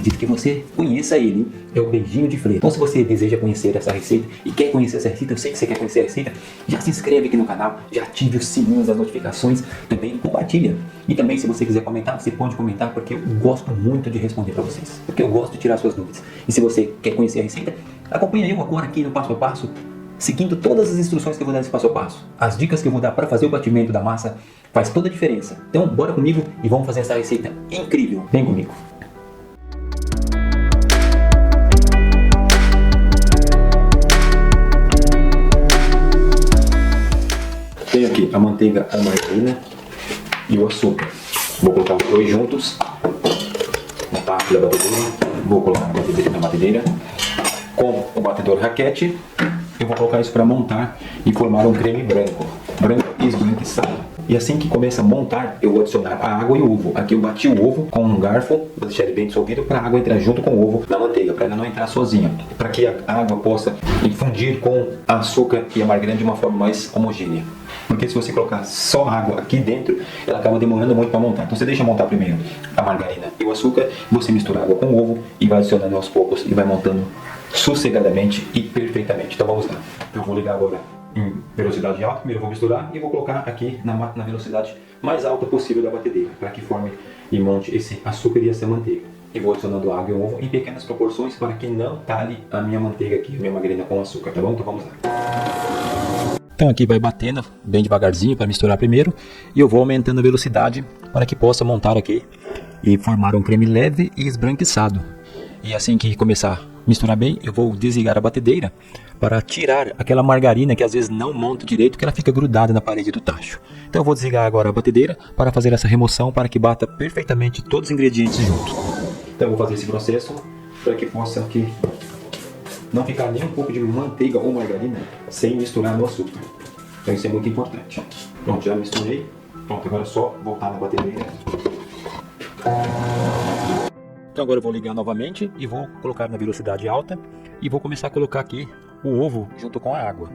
acredito que você conheça ele, hein? É o beijinho de freira. Então se você deseja conhecer essa receita e quer conhecer essa receita, eu sei que você quer conhecer a receita, já se inscreve aqui no canal, já ative o sininho das notificações, também compartilha. E também se você quiser comentar, você pode comentar, porque eu gosto muito de responder para vocês, porque eu gosto de tirar suas dúvidas. E se você quer conhecer a receita, acompanha eu agora aqui no passo a passo, seguindo todas as instruções que eu vou dar nesse passo a passo. As dicas que eu vou dar para fazer o batimento da massa faz toda a diferença. Então bora comigo e vamos fazer essa receita incrível. Vem comigo. Tenho aqui a manteiga, a margarina e o açúcar. Vou colocar os dois juntos na parte da batedeira. Vou colocar a batedeira na batedeira com o batedor raquete. Eu vou colocar isso para montar e formar um creme branco e esbranquiçado. E assim que começa a montar, eu vou adicionar a água e o ovo. Aqui eu bati o ovo com um garfo, vou deixar ele bem dissolvido para a água entrar junto com o ovo na manteiga, para ela não entrar sozinha, para que a água possa infundir com a açúcar e a margarina de uma forma mais homogênea. Porque se você colocar só água aqui dentro, ela acaba demorando muito para montar. Então você deixa montar primeiro a margarina e o açúcar, você mistura a água com o ovo e vai adicionando aos poucos e vai montando sossegadamente e perfeitamente. Então vamos lá. Eu vou ligar agora em velocidade alta, primeiro eu vou misturar e vou colocar aqui na velocidade mais alta possível da batedeira, para que forme e monte esse açúcar e essa manteiga. E vou adicionando água e ovo em pequenas proporções para que não talhe a minha manteiga aqui, a minha margarina com açúcar, tá bom? Então vamos lá. Então aqui vai batendo bem devagarzinho para misturar primeiro e eu vou aumentando a velocidade para que possa montar aqui e formar um creme leve e esbranquiçado. E assim que começar a misturar bem, eu vou desligar a batedeira para tirar aquela margarina que às vezes não monta direito, que ela fica grudada na parede do tacho. Então eu vou desligar agora a batedeira para fazer essa remoção, para que bata perfeitamente todos os ingredientes juntos. Então eu vou fazer esse processo para que possa aqui não ficar nem um pouco de manteiga ou margarina sem misturar no açúcar. Então isso é muito importante. Pronto, já misturei. Pronto, agora é só voltar na batedeira. Então agora eu vou ligar novamente e vou colocar na velocidade alta e vou começar a colocar aqui o ovo junto com a água.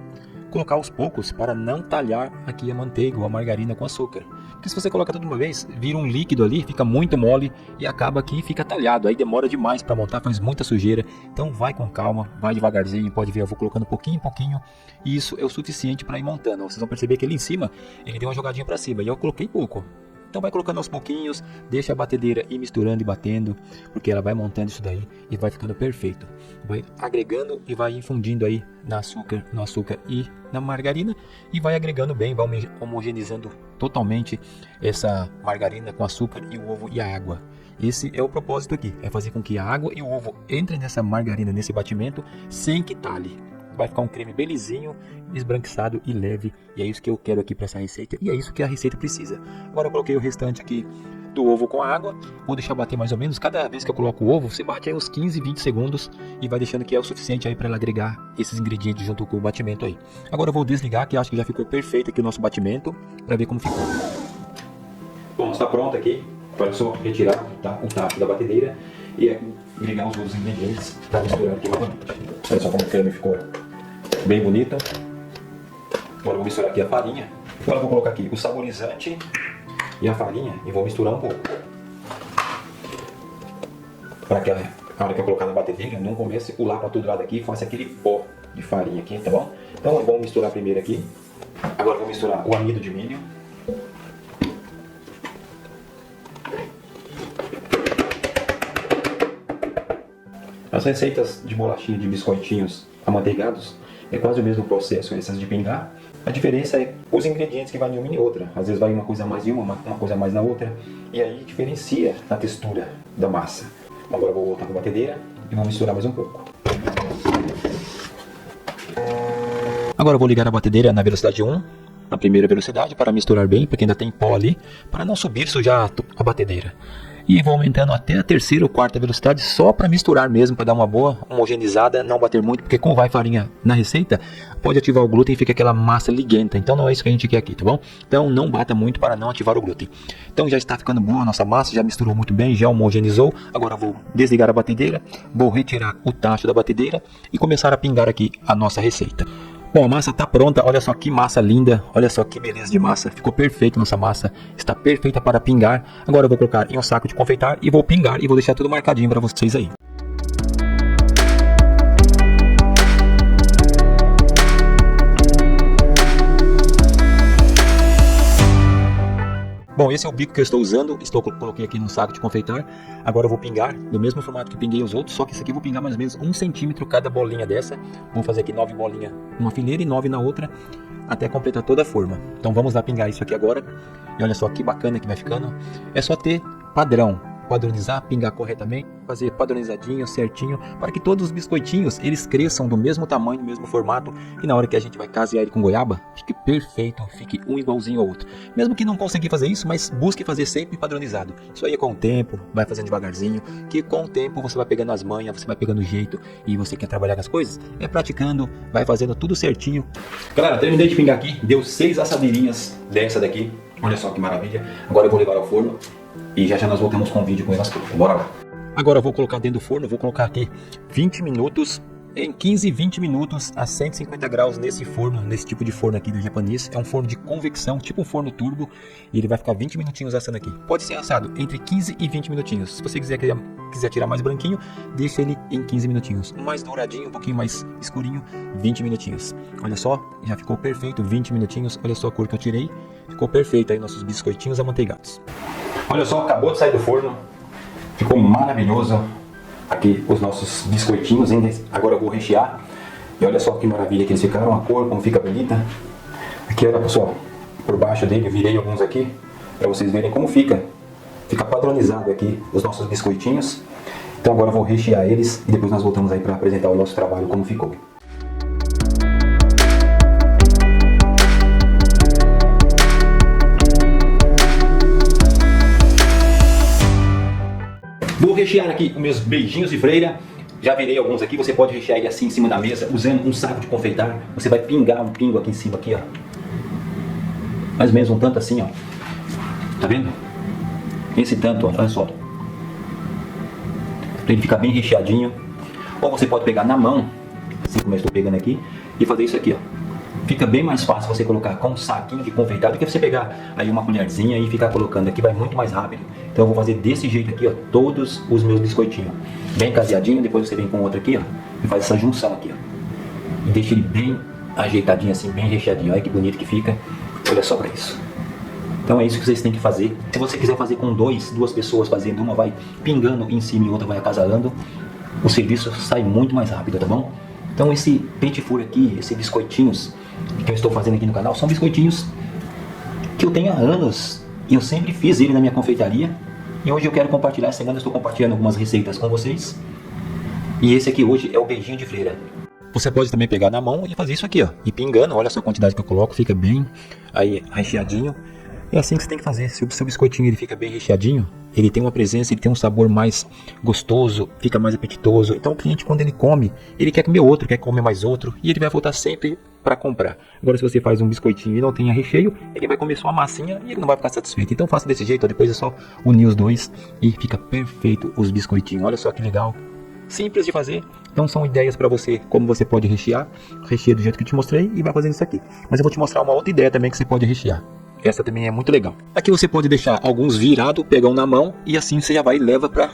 Colocar aos poucos para não talhar aqui a manteiga ou a margarina com açúcar. Porque se você coloca tudo de uma vez, vira um líquido ali, fica muito mole e acaba que fica talhado. Aí demora demais para montar, faz muita sujeira. Então vai com calma, vai devagarzinho, pode ver, eu vou colocando pouquinho em pouquinho. E isso é o suficiente para ir montando. Vocês vão perceber que ali em cima, ele deu uma jogadinha para cima e eu coloquei pouco. Então vai colocando aos pouquinhos, deixa a batedeira ir misturando e batendo, porque ela vai montando isso daí e vai ficando perfeito. Vai agregando e vai infundindo aí no açúcar e na margarina e vai agregando bem, vai homogeneizando totalmente essa margarina com açúcar e o ovo e a água. Esse é o propósito aqui, é fazer com que a água e o ovo entrem nessa margarina, nesse batimento, sem que talhe. Vai ficar um creme bem lisinho, esbranquiçado e leve. E é isso que eu quero aqui para essa receita. E é isso que a receita precisa. Agora eu coloquei o restante aqui do ovo com a água. Vou deixar bater mais ou menos. Cada vez que eu coloco o ovo, você bate aí uns 15, 20 segundos. E vai deixando que é o suficiente aí para ela agregar esses ingredientes junto com o batimento aí. Agora eu vou desligar, que acho que já ficou perfeito aqui o nosso batimento. Para ver como ficou. Bom, está pronto aqui. Agora é só retirar o tacho da batedeira. E agregar os outros ingredientes para misturar aqui novamente. Olha só como o creme ficou bem bonito. Agora eu vou misturar aqui a farinha. Agora eu vou colocar aqui o saborizante e a farinha e vou misturar um pouco. Para que a hora que eu colocar na batedeira não comece a pular para todo lado aqui e faça aquele pó de farinha aqui, tá bom? Então vamos misturar primeiro aqui. Agora eu vou misturar o amido de milho. As receitas de bolachinha de biscoitinhos amanteigados é quase o mesmo processo, essas de pingar. A diferença é os ingredientes que vai em uma e outra. Às vezes vai uma coisa mais em uma coisa mais na outra. E aí diferencia a textura da massa. Agora eu vou voltar com a batedeira e vou misturar mais um pouco. Agora eu vou ligar a batedeira na velocidade 1, na primeira velocidade, para misturar bem, porque ainda tem pó ali, para não subir e sujar a batedeira. E vou aumentando até a terceira ou quarta velocidade só para misturar mesmo, para dar uma boa homogeneizada, não bater muito, porque como vai farinha na receita, pode ativar o glúten e fica aquela massa liguenta. Então não é isso que a gente quer aqui, tá bom? Então não bata muito para não ativar o glúten. Então já está ficando boa a nossa massa, já misturou muito bem, já homogeneizou. Agora vou desligar a batedeira, vou retirar o tacho da batedeira e começar a pingar aqui a nossa receita. Bom, a massa tá pronta, olha só que massa linda, olha só que beleza de massa, ficou perfeito nossa massa, está perfeita para pingar. Agora eu vou colocar em um saco de confeitar e vou pingar e vou deixar tudo marcadinho para vocês aí. Bom, esse é o bico que eu estou usando, coloquei aqui no saco de confeitar. Agora eu vou pingar do mesmo formato que pinguei os outros, só que esse aqui eu vou pingar mais ou menos 1 centímetro cada bolinha dessa. Vou fazer aqui 9 bolinhas numa fileira e 9 na outra, até completar toda a forma. Então vamos lá pingar isso aqui agora. E olha só que bacana que vai ficando. É só ter padronizar, pingar corretamente, fazer padronizadinho, certinho, para que todos os biscoitinhos, eles cresçam do mesmo tamanho, do mesmo formato, e na hora que a gente vai casear ele com goiaba, fique perfeito, fique um igualzinho ao outro. Mesmo que não conseguir fazer isso, mas busque fazer sempre padronizado. Isso aí com o tempo, vai fazendo devagarzinho, que com o tempo você vai pegando as manhas, você vai pegando o jeito, e você quer trabalhar com as coisas, é praticando, vai fazendo tudo certinho. Galera, terminei de pingar aqui, deu 6 assadeirinhas dessa daqui, olha só que maravilha. Agora eu vou levar ao forno. E já nós voltamos com o vídeo com elas todas. Bora lá. Agora eu vou colocar dentro do forno, vou colocar aqui 20 minutos, em 15, 20 minutos a 150 graus nesse forno, nesse tipo de forno aqui do Japanese. É um forno de convecção, tipo um forno turbo, e ele vai ficar 20 minutinhos assando aqui. Pode ser assado entre 15 e 20 minutinhos. Se você quiser tirar mais branquinho, deixa ele em 15 minutinhos. Mais douradinho, um pouquinho mais escurinho, 20 minutinhos. Olha só, já ficou perfeito, 20 minutinhos. Olha só a cor que eu tirei. Ficou perfeito aí nossos biscoitinhos amanteigados. Olha só, acabou de sair do forno, ficou maravilhoso aqui os nossos biscoitinhos, ainda. Agora eu vou rechear e olha só que maravilha que eles ficaram, a cor como fica bonita. Aqui olha pessoal, por baixo dele eu virei alguns aqui para vocês verem como fica padronizado aqui os nossos biscoitinhos. Então agora eu vou rechear eles e depois nós voltamos aí para apresentar o nosso trabalho como ficou. Vou rechear aqui os meus beijinhos de freira. Já virei alguns aqui, você pode rechear ele assim em cima da mesa, usando um saco de confeitar. Você vai pingar um pingo aqui em cima, aqui, ó. Mais ou menos um tanto assim, ó. Tá vendo? Esse tanto, ó, olha só. Pra ele ficar bem recheadinho. Ou você pode pegar na mão, assim como eu estou pegando aqui, e fazer isso aqui, ó. Fica bem mais fácil você colocar com um saquinho de confeitar do que você pegar aí uma colherzinha e ficar colocando aqui, vai muito mais rápido. Então eu vou fazer desse jeito aqui, ó, todos os meus biscoitinhos. Bem caseadinho, depois você vem com outro aqui, ó, e faz essa junção aqui, ó. E deixa ele bem ajeitadinho assim, bem recheadinho. Olha que bonito que fica. Olha só pra isso. Então é isso que vocês têm que fazer. Se você quiser fazer com duas pessoas fazendo, uma vai pingando em cima e outra vai acasalando, o serviço sai muito mais rápido, tá bom? Então esse pente furo aqui, esses biscoitinhos que eu estou fazendo aqui no canal, são biscoitinhos que eu tenho há anos e eu sempre fiz ele na minha confeitaria. E hoje eu quero compartilhar, essa semana eu estou compartilhando algumas receitas com vocês. E esse aqui hoje é o beijinho de freira. Você pode também pegar na mão e fazer isso aqui, ó, e pingando, olha só a quantidade que eu coloco, fica bem aí recheadinho. É assim que você tem que fazer. Se o seu biscoitinho ele fica bem recheadinho, ele tem uma presença, ele tem um sabor mais gostoso, fica mais apetitoso. Então o cliente, quando ele come, ele quer comer outro, quer comer mais outro, e ele vai voltar sempre para comprar. Agora se você faz um biscoitinho e não tem recheio, ele vai comer só a massinha e ele não vai ficar satisfeito. Então faça desse jeito, ó, depois é só unir os dois e fica perfeito os biscoitinhos. Olha só que legal. Simples de fazer. Então são ideias para você, como você pode rechear. Recheia do jeito que eu te mostrei e vai fazendo isso aqui. Mas eu vou te mostrar uma outra ideia também que você pode rechear. Essa também é muito legal. Aqui você pode deixar alguns virados, pegar um na mão e assim você já vai e leva para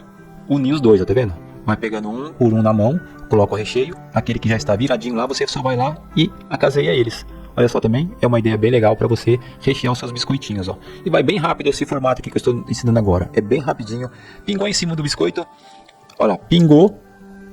unir os dois, ó, tá vendo? Vai pegando um por um na mão, coloca o recheio, aquele que já está viradinho lá, você só vai lá e acaseia eles. Olha só também, é uma ideia bem legal para você rechear os seus biscoitinhos, ó. E vai bem rápido esse formato aqui que eu estou ensinando agora. É bem rapidinho. Pingou em cima do biscoito, olha, pingou,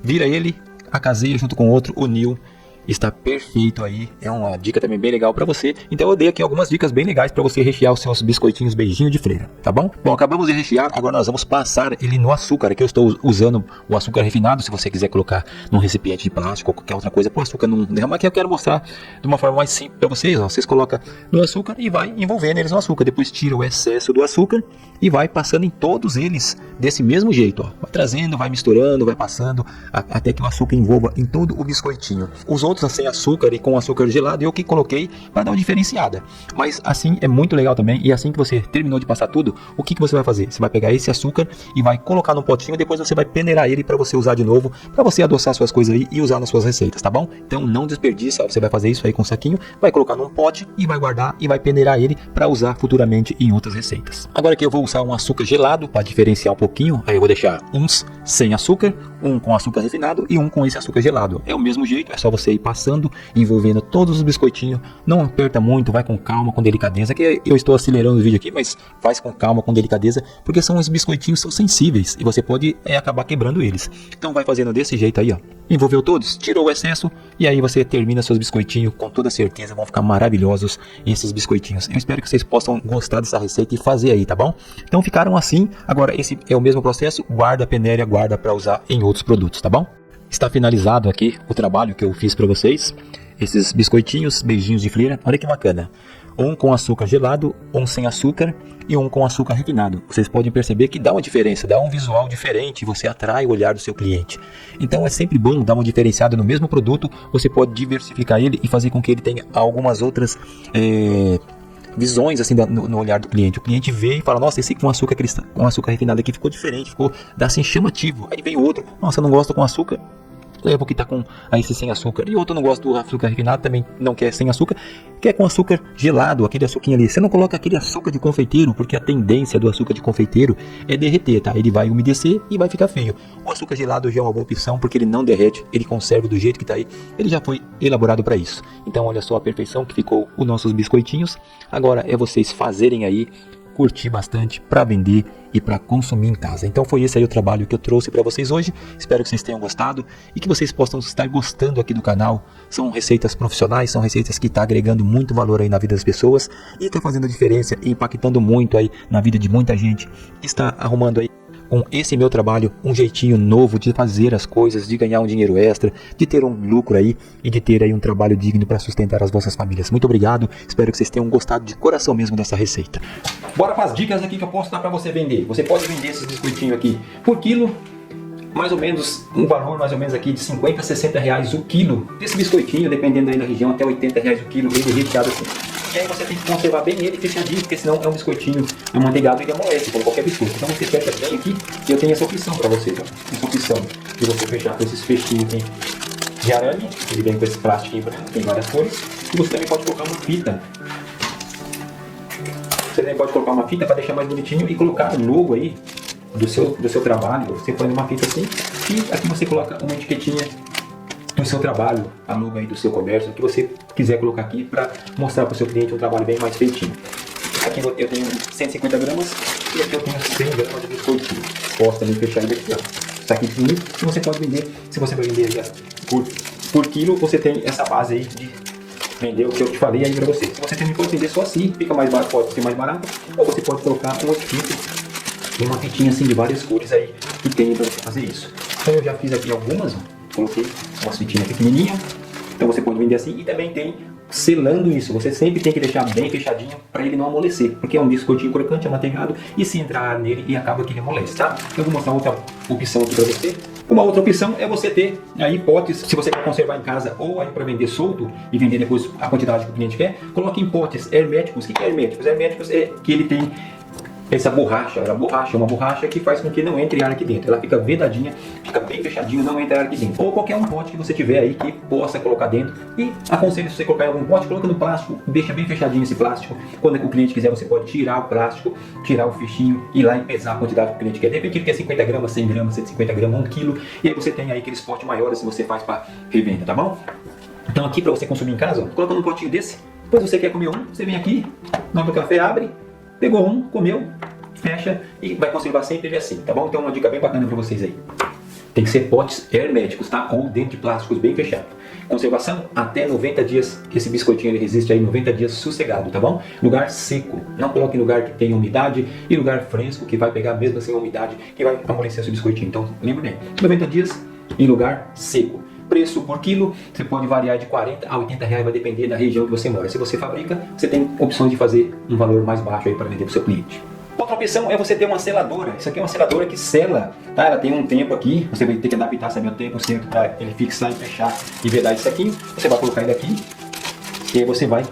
vira ele, acaseia junto com o outro, uniu. Está perfeito aí, é uma dica também bem legal para você. Então eu dei aqui algumas dicas bem legais para você rechear os seus biscoitinhos beijinho de freira, tá bom? Bom, acabamos de rechear, agora nós vamos passar ele no açúcar. Aqui eu estou usando o açúcar refinado. Se você quiser colocar num recipiente de plástico ou qualquer outra coisa, para o açúcar não derramar, aqui eu quero mostrar de uma forma mais simples para vocês, ó. Vocês colocam no açúcar e vai envolvendo eles no açúcar, depois tira o excesso do açúcar e vai passando em todos eles desse mesmo jeito, ó. Vai trazendo, vai misturando, vai passando até que o açúcar envolva em todo o biscoitinho. Os outros sem açúcar e com açúcar gelado, eu que coloquei para dar uma diferenciada. Mas assim é muito legal também, e assim que você terminou de passar tudo, o que você vai fazer? Você vai pegar esse açúcar e vai colocar num potinho, depois você vai peneirar ele para você usar de novo, para você adoçar suas coisas aí e usar nas suas receitas, tá bom? Então não desperdiça, você vai fazer isso aí com um saquinho, vai colocar num pote e vai guardar e vai peneirar ele para usar futuramente em outras receitas. Agora que eu vou usar um açúcar gelado para diferenciar um pouquinho, aí eu vou deixar uns sem açúcar, um com açúcar refinado e um com esse açúcar gelado. É o mesmo jeito, é só você ir passando, envolvendo todos os biscoitinhos, não aperta muito, vai com calma, com delicadeza, que eu estou acelerando o vídeo aqui, mas faz com calma, com delicadeza, porque os biscoitinhos são sensíveis e você pode acabar quebrando eles. Então vai fazendo desse jeito aí, ó. Envolveu todos, tirou o excesso e aí você termina seus biscoitinhos, com toda certeza vão ficar maravilhosos esses biscoitinhos. Eu espero que vocês possam gostar dessa receita e fazer aí, tá bom? Então ficaram assim, agora esse é o mesmo processo, guarda, peneira, guarda para usar em outros produtos, tá bom? Está finalizado aqui o trabalho que eu fiz para vocês, esses biscoitinhos, beijinhos de freira, olha que bacana. Um com açúcar gelado, um sem açúcar e um com açúcar refinado. Vocês podem perceber que dá uma diferença, dá um visual diferente, você atrai o olhar do seu cliente. Então é sempre bom dar uma diferenciada no mesmo produto, você pode diversificar ele e fazer com que ele tenha algumas outras visões assim no olhar do cliente. O cliente vê e fala, nossa, esse com açúcar refinado aqui ficou diferente, ficou dá assim chamativo. Aí vem outro, nossa, eu não gosto com açúcar, leva o que tá com esse sem açúcar. E outro não gosta do açúcar refinado, também não quer sem açúcar, quer com açúcar gelado, aquele açuquinho ali. Você não coloca aquele açúcar de confeiteiro, porque a tendência do açúcar de confeiteiro é derreter, tá? Ele vai umedecer e vai ficar feio. O açúcar gelado já é uma boa opção, porque ele não derrete, ele conserva do jeito que tá aí. Ele já foi elaborado para isso. Então olha só a perfeição que ficou os nossos biscoitinhos. Agora é vocês fazerem aí, curtir bastante para vender e para consumir em casa. Então foi esse aí o trabalho que eu trouxe para vocês hoje. Espero que vocês tenham gostado e que vocês possam estar gostando aqui do canal. São receitas profissionais, são receitas que estão agregando muito valor aí na vida das pessoas e está fazendo a diferença e impactando muito aí na vida de muita gente que está arrumando aí com esse meu trabalho um jeitinho novo de fazer as coisas, de ganhar um dinheiro extra, de ter um lucro aí e de ter aí um trabalho digno para sustentar as vossas famílias. Muito obrigado, espero que vocês tenham gostado de coração mesmo dessa receita. Bora para as dicas aqui que eu posso dar para você vender. Você pode vender esses biscoitinhos aqui por quilo, mais ou menos um valor mais ou menos aqui de 50 a 60 reais o quilo desse biscoitinho, dependendo aí da região, até 80 reais o quilo, ele recheado assim. E aí você tem que conservar bem ele fechadinho, porque senão é um biscoitinho amanteigado e ele amolece, como qualquer biscoito. Então você fecha bem aqui, e eu tenho essa opção para você, tá? Essa opção de você fechar com esses fechinhos aqui de arame, ele vem com esse plástico branco, tem várias cores, e você também pode colocar uma fita. Você também pode colocar uma fita para deixar mais bonitinho e colocar o logo aí do seu trabalho. Você põe numa fita assim, e aqui você coloca uma etiquetinha do seu trabalho, a logo aí do seu comércio, que você quiser colocar aqui para mostrar para o seu cliente um trabalho bem mais feitinho. Aqui eu tenho 150 gramas e aqui eu tenho 100 gramas de biscoitinho. Posso também fechar ele aqui, ó. Isso aqui pequenininho, e você pode vender, se você vai vender aí, por quilo, você tem essa base aí de vender o que eu te falei aí para você. Se você também pode vender só assim, fica mais barato, pode ser mais barato, ou você pode colocar um outro fita, tem uma fitinha assim de várias cores aí que tem para você fazer isso. Então eu já fiz aqui algumas, ó. Coloquei uma fitinha pequenininha, então você pode vender assim, e também tem selando isso, você sempre tem que deixar bem fechadinho para ele não amolecer, porque é um biscoitinho crocante, amanteigado, e se entrar nele e acaba que ele amolece, tá? Eu vou mostrar outra opção aqui para você. Uma outra opção é você ter aí potes, se você quer conservar em casa ou aí para vender solto e vender depois a quantidade que o cliente quer, coloque em potes herméticos. O que é herméticos? Herméticos é que ele tem essa borracha, uma borracha que faz com que não entre ar aqui dentro. Ela fica vedadinha, fica bem fechadinho, não entra ar aqui dentro. Ou qualquer um pote que você tiver aí que possa colocar dentro. E aconselho, se você colocar em algum pote, coloca no plástico, deixa bem fechadinho esse plástico. Quando o cliente quiser, você pode tirar o plástico, tirar o fichinho, ir lá e pesar a quantidade que o cliente quer. De repente ele quer 50 gramas, 100 gramas, 150 gramas, 1 quilo. E aí você tem aí aqueles potes maiores que você faz para revenda, tá bom? Então aqui para você consumir em casa, ó, coloca num potinho desse. Depois você quer comer um, você vem aqui, na hora do café, abre, pegou um, comeu, fecha e vai conservar sempre ele assim, tá bom? Então uma dica bem bacana para vocês aí. Tem que ser potes herméticos, tá? Ou dentro de plásticos bem fechados. Conservação até 90 dias. Esse biscoitinho ele resiste aí 90 dias sossegado, tá bom? Lugar seco. Não coloque em lugar que tenha umidade e lugar fresco que vai pegar mesmo assim a umidade que vai amolecer seu biscoitinho. Então lembre bem, 90 dias em lugar seco. Preço por quilo, você pode variar de 40 a 80 reais, vai depender da região que você mora. Se você fabrica, você tem opções de fazer um valor mais baixo aí para vender para o seu cliente. Outra opção é você ter uma seladora. Isso aqui é uma seladora que sela, tá? Ela tem um tempo aqui, você vai ter que adaptar, sabe, o tempo certo para ele fixar e fechar e vedar isso aqui. Você vai colocar ele aqui e aí você vai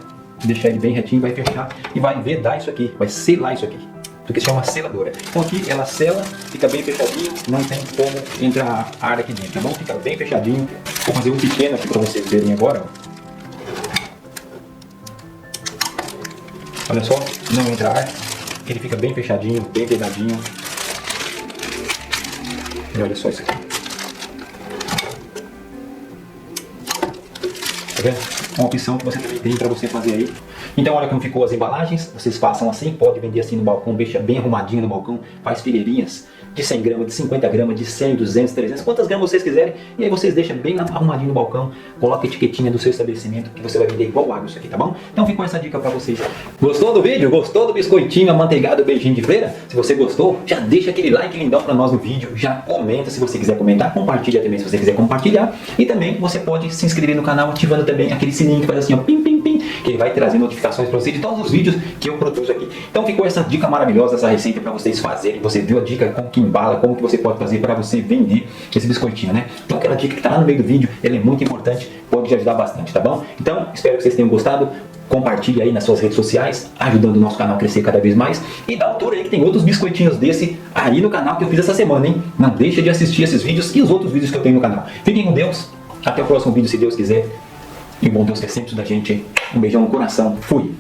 deixar ele bem retinho, vai fechar e vai vedar isso aqui, vai selar isso aqui. Isso aqui se chama seladora. Então aqui ela sela, fica bem fechadinho, não tem como entrar ar aqui dentro, tá bom? Fica bem fechadinho. Vou fazer um pequeno aqui para vocês verem agora, ó. Olha só, não entra ar, ele fica bem fechadinho, bem vedadinho. E olha só isso aqui. Tá vendo? Uma opção que você também tem para você fazer aí. Então olha como ficou as embalagens, vocês façam assim, pode vender assim no balcão, deixa bem arrumadinho no balcão, faz fileirinhas de 100 gramas, de 50 gramas, de 100, 200, 300, quantas gramas vocês quiserem, e aí vocês deixam bem arrumadinho no balcão, coloca a etiquetinha do seu estabelecimento que você vai vender igual água isso aqui, tá bom? Então ficou essa dica pra vocês. Gostou do vídeo? Gostou do biscoitinho amanteigado beijinho de feira? Se você gostou, já deixa aquele like lindão pra nós no vídeo, já comenta se você quiser comentar, compartilha também se você quiser compartilhar, e também você pode se inscrever no canal ativando também aquele sininho que faz assim, ó, pim, pim, pim, que ele vai trazer notificações pra você de todos os vídeos que eu produzo aqui. Então ficou essa dica maravilhosa, essa receita pra vocês fazerem. Você viu a dica como que embala, como que você pode fazer para você vender esse biscoitinho, né? Então aquela dica que tá lá no meio do vídeo, ela é muito importante, pode te ajudar bastante, tá bom? Então espero que vocês tenham gostado. Compartilhe aí nas suas redes sociais, ajudando o nosso canal a crescer cada vez mais. E dá um tour aí que tem outros biscoitinhos desse aí no canal que eu fiz essa semana, hein? Não deixa de assistir esses vídeos e os outros vídeos que eu tenho no canal. Fiquem com Deus, até o próximo vídeo se Deus quiser. E o bom Deus que é sempre da gente. Um beijão no coração. Fui!